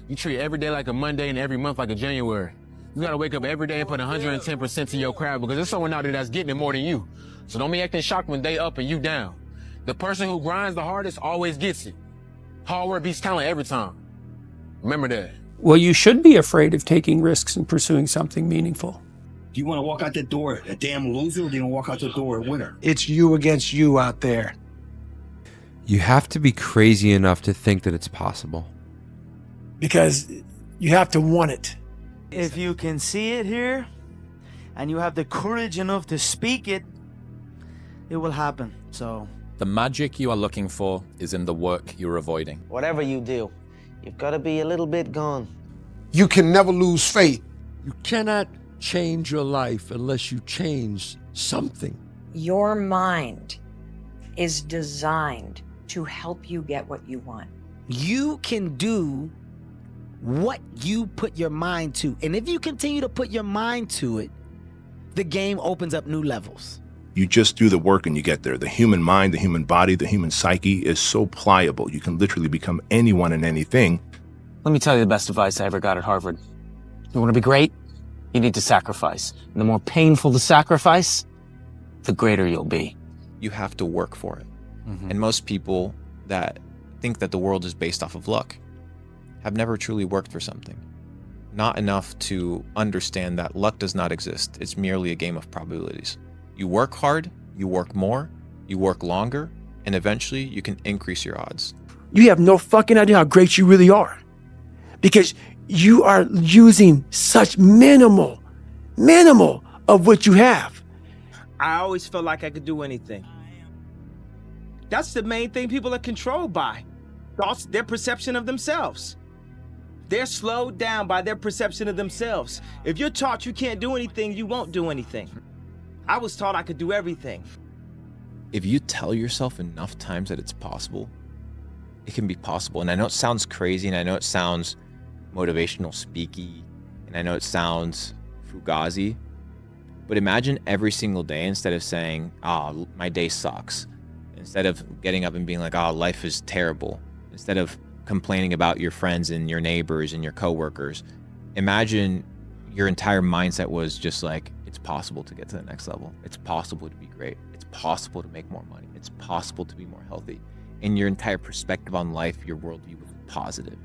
You treat every day like a Monday and every month like a January. You gotta wake up every day and put 110% to your craft because there's someone out there that's getting it more than you. So don't be acting shocked when they up and you down. The person who grinds the hardest always gets it. Hard work beats talent every time. Remember that. Well, you should be afraid of taking risks and pursuing something meaningful. Do you want to walk out the door a damn loser, or do you want to walk out the door a winner? It's you against you out there. You have to be crazy enough to think that it's possible. Because you have to want it. If you can see it here, and you have the courage enough to speak it, it will happen. So the magic you are looking for is in the work you're avoiding. Whatever you do, you've got to be a little bit gone. You can never lose faith. You cannot change your life unless you change something. Your mind is designed to help you get what you want. You can do what you put your mind to. And if you continue to put your mind to it, the game opens up new levels. You just do the work and you get there. The human mind, the human body, the human psyche is so pliable. You can literally become anyone and anything. Let me tell you the best advice I ever got at Harvard. You want to be great? You need to sacrifice. And the more painful the sacrifice, the greater you'll be. You have to work for it. And most people that think that the world is based off of luck have never truly worked for something. Not enough to understand that luck does not exist. It's merely a game of probabilities. You work hard, you work more, you work longer, and eventually you can increase your odds. You have no fucking idea how great you really are. Because you are using such minimal of what you have. I always felt like I could do anything. That's the main thing people are controlled by. Thoughts, their perception of themselves. They're slowed down by their perception of themselves. If you're taught you can't do anything, you won't do anything. I was taught I could do everything. If you tell yourself enough times that it's possible, it can be possible. And I know it sounds crazy, and I know it sounds motivational speaky, and I know it sounds fugazi, but imagine every single day, instead of saying, oh, my day sucks, instead of getting up and being like, oh, life is terrible, instead of complaining about your friends and your neighbors and your coworkers, imagine your entire mindset was just like, it's possible to get to the next level. It's possible to be great. It's possible to make more money. It's possible to be more healthy. And your entire perspective on life, your worldview was positive.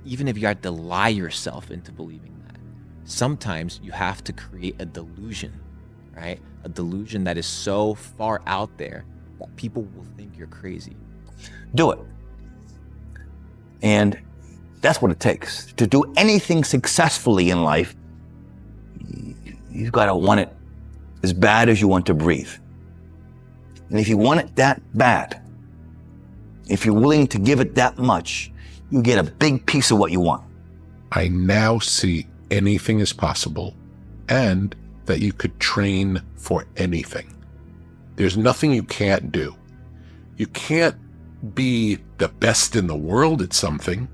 Even if you had to lie yourself into believing that. Sometimes you have to create a delusion, right? A delusion that is so far out there that people will think you're crazy. Do it. And that's what it takes. To do anything successfully in life, you've got to want it as bad as you want to breathe. And if you want it that bad, if you're willing to give it that much, you get a big piece of what you want. I now see anything is possible and that you could train for anything. There's nothing you can't do. You can't be the best in the world at something,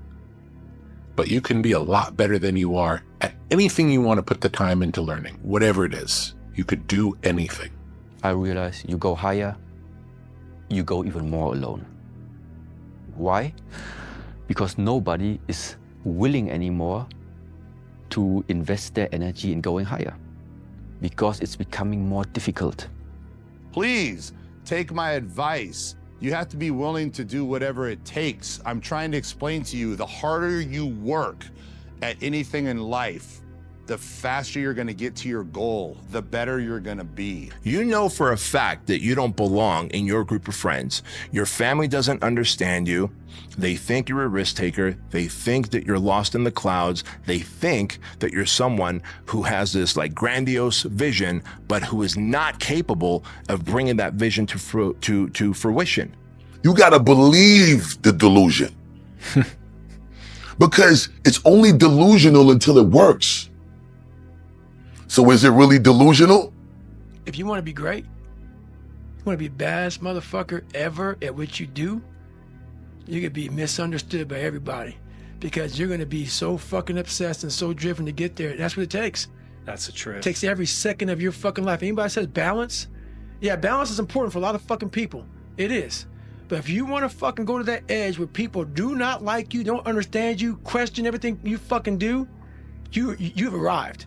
but you can be a lot better than you are at anything you want to put the time into learning, whatever it is. You could do anything. I realize you go higher, you go even more alone. Why? Because nobody is willing anymore to invest their energy in going higher, because it's becoming more difficult. Please take my advice. You have to be willing to do whatever it takes. I'm trying to explain to you, the harder you work at anything in life, the faster you're gonna get to your goal, the better you're gonna be. You know for a fact that you don't belong in your group of friends. Your family doesn't understand you. They think you're a risk taker. They think that you're lost in the clouds. They think that you're someone who has this like grandiose vision, but who is not capable of bringing that vision to fruition. You gotta believe the delusion. Because it's only delusional until it works. So is it really delusional? If you want to be great, you want to be the baddest motherfucker ever at what you do, you're going to be misunderstood by everybody because you're going to be so fucking obsessed and so driven to get there. That's what it takes. That's the truth. It takes every second of your fucking life. Anybody says balance? Yeah, balance is important for a lot of fucking people. It is. But if you want to fucking go to that edge where people do not like you, don't understand you, question everything you fucking do, you've arrived.